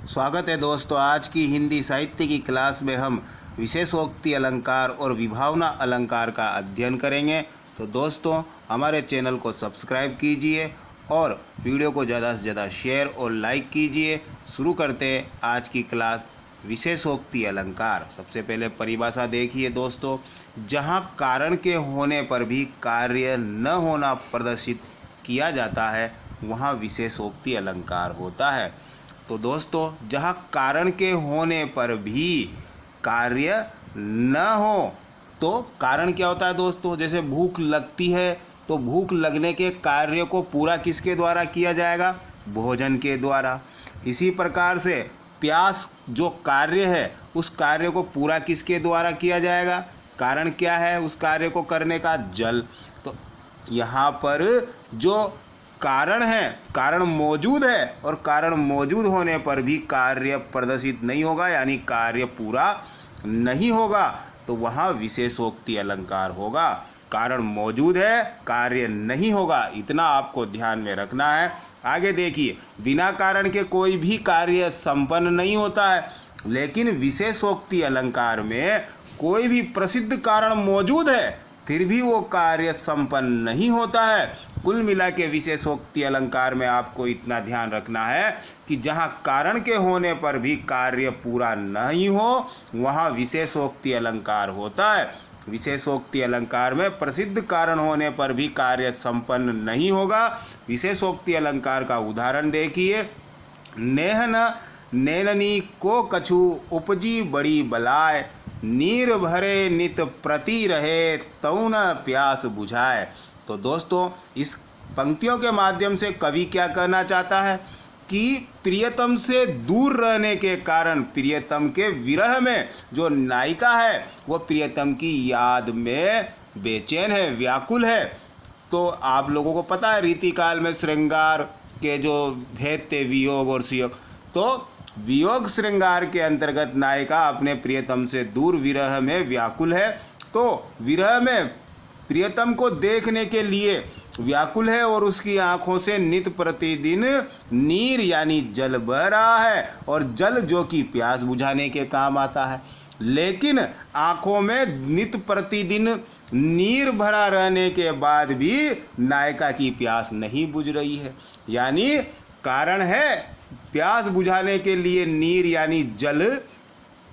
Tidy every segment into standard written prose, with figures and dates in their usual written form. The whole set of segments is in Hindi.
स्वागत है दोस्तों। आज की हिंदी साहित्य की क्लास में हम विशेषोक्ति अलंकार और विभावना अलंकार का अध्ययन करेंगे। तो दोस्तों हमारे चैनल को सब्सक्राइब कीजिए और वीडियो को ज़्यादा से ज़्यादा शेयर और लाइक कीजिए। शुरू करते हैं आज की क्लास। विशेषोक्ति अलंकार। सबसे पहले परिभाषा देखिए दोस्तों। जहाँ कारण के होने पर भी कार्य न होना प्रदर्शित किया जाता है वहाँ विशेषोक्ति अलंकार होता है। तो दोस्तों जहाँ कारण के होने पर भी कार्य न हो तो कारण क्या होता है दोस्तों? जैसे भूख लगती है तो भूख लगने के कार्य को पूरा किसके द्वारा किया जाएगा? भोजन के द्वारा। इसी प्रकार से प्यास जो कार्य है उस कार्य को पूरा किसके द्वारा किया जाएगा? कारण क्या है उस कार्य को करने का? जल। तो यहाँ पर जो कारण है, कारण मौजूद है और कारण मौजूद होने पर भी कार्य प्रदर्शित नहीं होगा, यानी कार्य पूरा नहीं होगा, तो वहाँ विशेषोक्ति अलंकार होगा। कारण मौजूद है, कार्य नहीं होगा, इतना आपको ध्यान में रखना है। आगे देखिए, बिना कारण के कोई भी कार्य संपन्न नहीं होता है, लेकिन विशेषोक्ति अलंकार में कोई भी प्रसिद्ध कारण मौजूद है फिर भी वो कार्य संपन्न नहीं होता है। कुल मिला के विशेषोक्ति अलंकार में आपको इतना ध्यान रखना है कि जहाँ कारण के होने पर भी कार्य पूरा नहीं हो वहाँ विशेषोक्ति अलंकार होता है। विशेषोक्ति अलंकार में प्रसिद्ध कारण होने पर भी कार्य संपन्न नहीं होगा। विशेषोक्ति अलंकार का उदाहरण देखिए। नेहन नैननी को कछु उपजी बड़ी बलाय, नीर भरे नित प्रति रहे तौ न प्यास बुझाए। तो दोस्तों इस पंक्तियों के माध्यम से कवि क्या कहना चाहता है कि प्रियतम से दूर रहने के कारण, प्रियतम के विरह में जो नायिका है वो प्रियतम की याद में बेचैन है, व्याकुल है। तो आप लोगों को पता है रीतिकाल में श्रृंगार के जो भेद थे, वियोग और सुयोग। तो वियोग श्रृंगार के अंतर्गत नायिका अपने प्रियतम से दूर विरह में व्याकुल है। तो विरह में प्रियतम को देखने के लिए व्याकुल है और उसकी आंखों से नित प्रतिदिन नीर यानी जल बह रहा है, और जल जो कि प्यास बुझाने के काम आता है। लेकिन आंखों में नित प्रतिदिन नीर भरा रहने के बाद भी नायिका की प्यास नहीं बुझ रही है। यानी कारण है प्यास बुझाने के लिए नीर यानी जल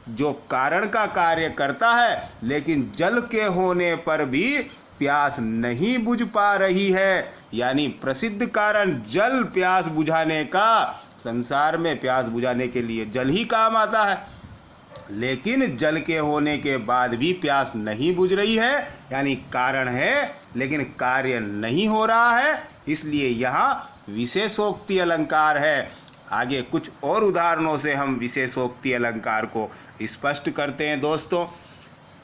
जो कारण का कार्य करता है, लेकिन जल के होने पर भी प्यास नहीं बुझ पा रही है। यानी प्रसिद्ध कारण जल प्यास बुझाने का, संसार में प्यास बुझाने के लिए जल ही काम आता है, लेकिन जल के होने के बाद भी प्यास नहीं बुझ रही है। यानी कारण है लेकिन कार्य नहीं हो रहा है, इसलिए यहाँ विशेषोक्ति अलंकार है। आगे कुछ और उदाहरणों से हम विशेषोक्ति अलंकार को स्पष्ट करते हैं दोस्तों।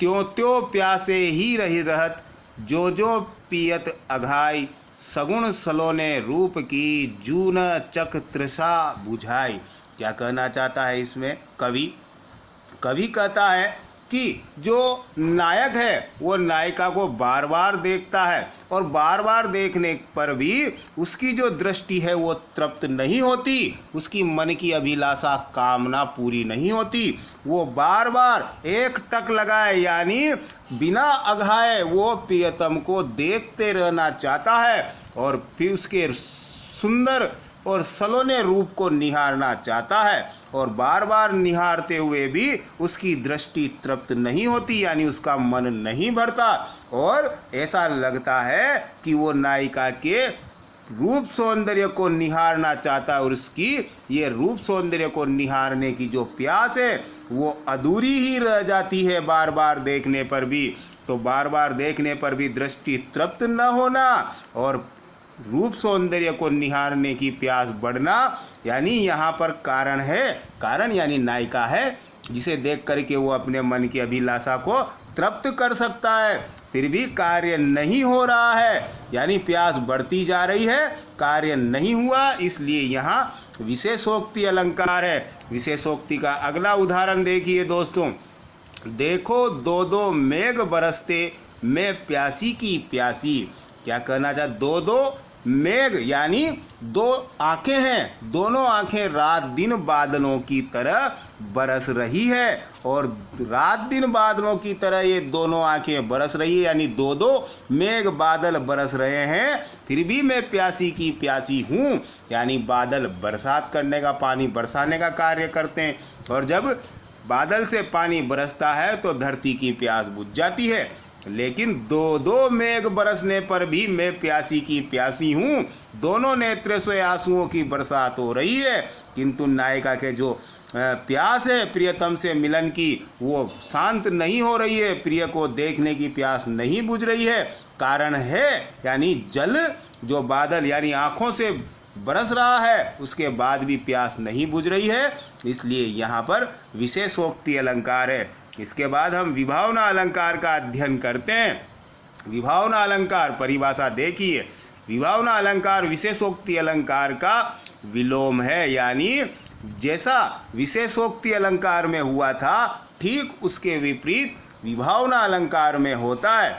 त्यों त्यों प्यासे ही रही रहत, जो जो पियत अघाई, सगुण सलोने रूप की जून चक तृषा बुझाई। क्या कहना चाहता है इसमें कवि? कवि कहता है कि जो नायक है वो नायिका को बार बार देखता है और बार बार देखने पर भी उसकी जो दृष्टि है वो तृप्त नहीं होती, उसकी मन की अभिलाषा कामना पूरी नहीं होती। वो बार बार एक टक लगाए यानी बिना अघाए वो प्रियतम को देखते रहना चाहता है और फिर उसके सुंदर और सलोने रूप को निहारना चाहता है, और बार बार निहारते हुए भी उसकी दृष्टि तृप्त नहीं होती, यानी उसका मन नहीं भरता और ऐसा लगता है कि वो नायिका के रूप सौंदर्य को निहारना चाहता है और उसकी ये रूप सौंदर्य को निहारने की जो प्यास है वो अधूरी ही रह जाती है बार बार देखने पर भी। तो बार बार देखने पर भी दृष्टि तृप्त न होना और रूप सौंदर्य को निहारने की प्यास बढ़ना, यानी यहाँ पर कारण है। कारण यानी नायिका है जिसे देख करके वो अपने मन की अभिलाषा को तृप्त कर सकता है, फिर भी कार्य नहीं हो रहा है, यानी प्यास बढ़ती जा रही है, कार्य नहीं हुआ, इसलिए यहाँ विशेषोक्ति अलंकार है। विशेषोक्ति का अगला उदाहरण देखिए दोस्तों। देखो दो दो मेघ बरसते, मैं प्यासी की प्यासी। क्या कहना चाहता? दो दो मेघ यानी दो आंखें हैं, दोनों आंखें रात दिन बादलों की तरह बरस रही है, और रात दिन बादलों की तरह ये दोनों आंखें बरस रही है, यानी दो दो मेघ बादल बरस रहे हैं, फिर भी मैं प्यासी की प्यासी हूँ। यानी बादल बरसात करने का, पानी बरसाने का कार्य करते हैं, और जब बादल से पानी बरसता है तो धरती की प्यास बुझ जाती है। लेकिन दो दो मेघ बरसने पर भी मैं प्यासी की प्यासी हूँ, दोनों नेत्र से आंसुओं की बरसात हो रही है, किंतु नायिका के जो प्यास है प्रियतम से मिलन की, वो शांत नहीं हो रही है, प्रिय को देखने की प्यास नहीं बुझ रही है। कारण है यानी जल, जो बादल यानी आँखों से बरस रहा है, उसके बाद भी प्यास नहीं बुझ रही है, इसलिए यहाँ पर विशेषोक्ति अलंकार है। इसके बाद हम विभावना अलंकार का अध्ययन करते हैं। विभावना अलंकार परिभाषा देखिए, विभावना अलंकार विशेषोक्ति अलंकार का विलोम है, यानी जैसा विशेषोक्ति अलंकार में हुआ था ठीक उसके विपरीत विभावना अलंकार में होता है।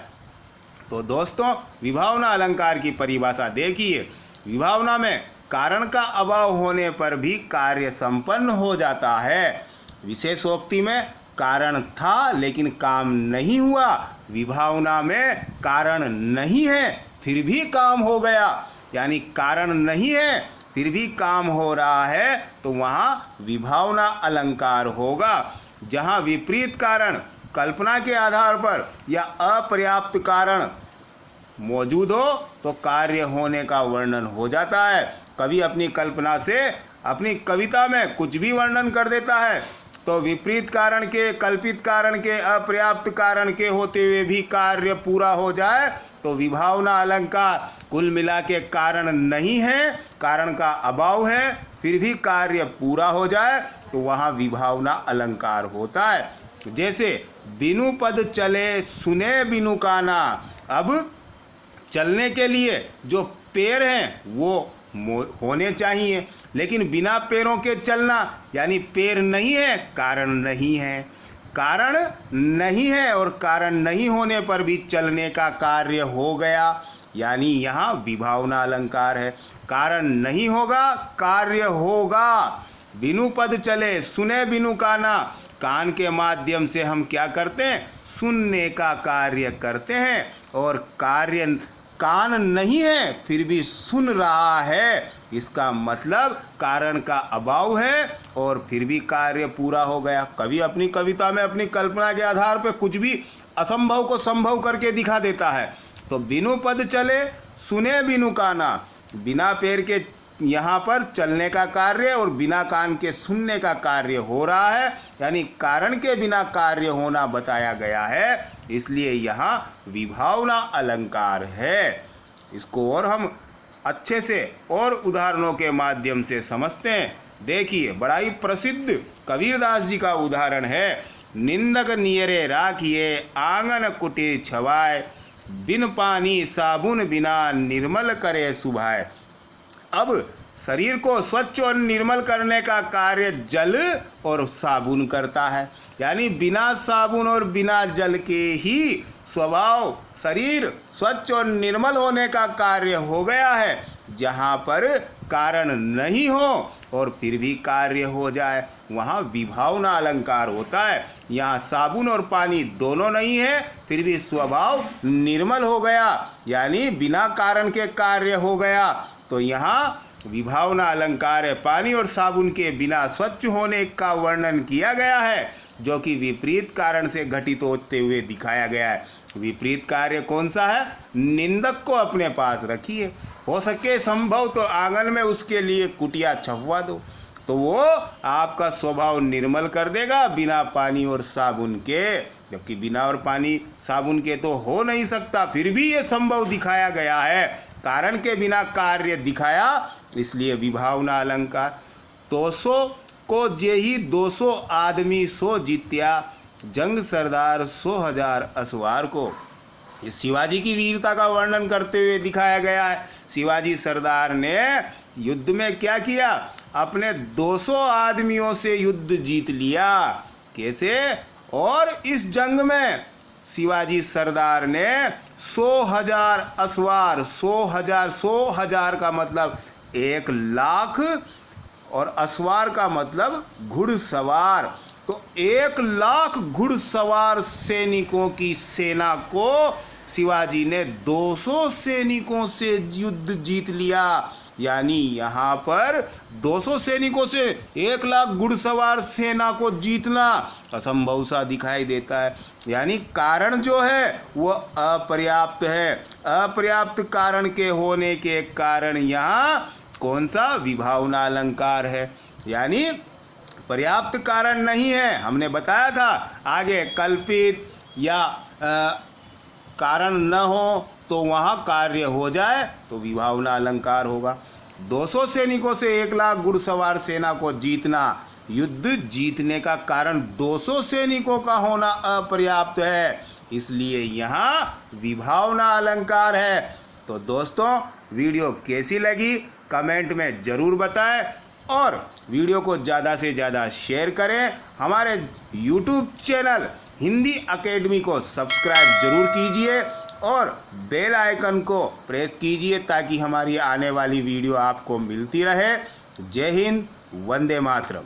तो दोस्तों विभावना अलंकार की परिभाषा देखिए, विभावना में कारण का अभाव होने पर भी कार्य संपन्न हो जाता है। विशेषोक्ति में कारण था लेकिन काम नहीं हुआ, विभावना में कारण नहीं है फिर भी काम हो गया, यानी कारण नहीं है फिर भी काम हो रहा है, तो वहाँ विभावना अलंकार होगा। जहाँ विपरीत कारण कल्पना के आधार पर या अपर्याप्त कारण मौजूद हो तो कार्य होने का वर्णन हो जाता है। कवि अपनी कल्पना से अपनी कविता में कुछ भी वर्णन कर देता है, तो विपरीत कारण के, कल्पित कारण के, अपर्याप्त कारण के होते हुए भी कार्य पूरा हो जाए तो विभावना अलंकार। कुल मिला के कारण नहीं है, कारण का अभाव है, फिर भी कार्य पूरा हो जाए तो वहाँ विभावना अलंकार होता है। जैसे बिनु पद चले सुने बिनु काना, अब चलने के लिए जो पैर हैं वो होने चाहिए, लेकिन बिना पैरों के चलना यानी पैर नहीं है, कारण नहीं है, कारण नहीं है और कारण नहीं होने पर भी चलने का कार्य हो गया, यानी यहाँ विभावना अलंकार है। कारण नहीं होगा, कार्य होगा। बिनु पद चले सुने बिनु काना, कान के माध्यम से हम क्या करते हैं, सुनने का कार्य करते हैं, और कार्य कान नहीं है फिर भी सुन रहा है, इसका मतलब कारण का अभाव है और फिर भी कार्य पूरा हो गया। कवि अपनी कविता में अपनी कल्पना के आधार पर कुछ भी असंभव को संभव करके दिखा देता है। तो बिनु पद चले सुने बिनु काना, बिना पैर के यहाँ पर चलने का कार्य और बिना कान के सुनने का कार्य हो रहा है, यानी कारण के बिना कार्य होना बताया गया है, इसलिए यहाँ विभावना अलंकार है। इसको और हम अच्छे से और उदाहरणों के माध्यम से समझते हैं। देखिए बड़ा ही प्रसिद्ध कबीरदास जी का उदाहरण है, निंदक नियरे राखिए आंगन कुटी छवाए, बिन पानी साबुन बिना निर्मल करे सुभाए। अब शरीर को स्वच्छ और निर्मल करने का कार्य जल और साबुन करता है, यानी बिना साबुन और बिना जल के ही स्वभाव शरीर स्वच्छ और निर्मल होने का कार्य हो गया है। जहाँ पर कारण नहीं हो और फिर भी कार्य हो जाए वहाँ विभावना अलंकार होता है। यहाँ साबुन और पानी दोनों नहीं है फिर भी स्वभाव निर्मल हो गया, यानी बिना कारण के कार्य हो गया, तो यहाँ विभावना अलंकार है। पानी और साबुन के बिना स्वच्छ होने का वर्णन किया गया है, जो कि विपरीत कारण से घटित होते हुए दिखाया गया है। विपरीत कार्य कौन सा है, निंदक को अपने पास रखिए, हो सके संभव तो आंगन में उसके लिए कुटिया छपवा दो, तो वो आपका स्वभाव निर्मल कर देगा बिना पानी और साबुन के, जबकि बिना और पानी साबुन के तो हो नहीं सकता, फिर भी ये संभव दिखाया गया है, कारण के बिना कार्य दिखाया, इसलिए विभावना अलंकार। 200 को जे ही 200 आदमी सो जीत्या, जंग सरदार 100,000 असवार को। ये शिवाजी की वीरता का वर्णन करते हुए दिखाया गया है। शिवाजी सरदार ने युद्ध में क्या किया, अपने 200 आदमियों से युद्ध जीत लिया। कैसे, और इस जंग में शिवाजी सरदार ने 100,000 असवार, 100,000 का मतलब 1,00,000 और असवार का मतलब घुड़सवार। तो 1,00,000 घुड़सवार सैनिकों की सेना को शिवाजी ने 200 सैनिकों से युद्ध जीत लिया। यानी यहाँ पर 200 सैनिकों से 1,00,000 घुड़सवार सेना को जीतना असंभव सा दिखाई देता है। यानी कारण जो है वो अपर्याप्त है। अपर्याप्त कारण के होने के कारण यहाँ कौन सा विभावना अलंकार है, यानी पर्याप्त कारण नहीं है। हमने बताया था आगे कल्पित या कारण न हो तो वहाँ कार्य हो जाए तो विभावना अलंकार होगा। 200 सैनिकों से 1,00,000 घुड़सवार सेना को जीतना, युद्ध जीतने का कारण 200 सैनिकों का होना अपर्याप्त है, इसलिए यहाँ विभावना अलंकार है। तो दोस्तों वीडियो कैसी लगी कमेंट में ज़रूर बताएं और वीडियो को ज़्यादा से ज़्यादा शेयर करें। हमारे YouTube चैनल हिंदी एकेडमी को सब्सक्राइब जरूर कीजिए और बेल आइकन को प्रेस कीजिए ताकि हमारी आने वाली वीडियो आपको मिलती रहे। जय हिंद, वंदे मातरम।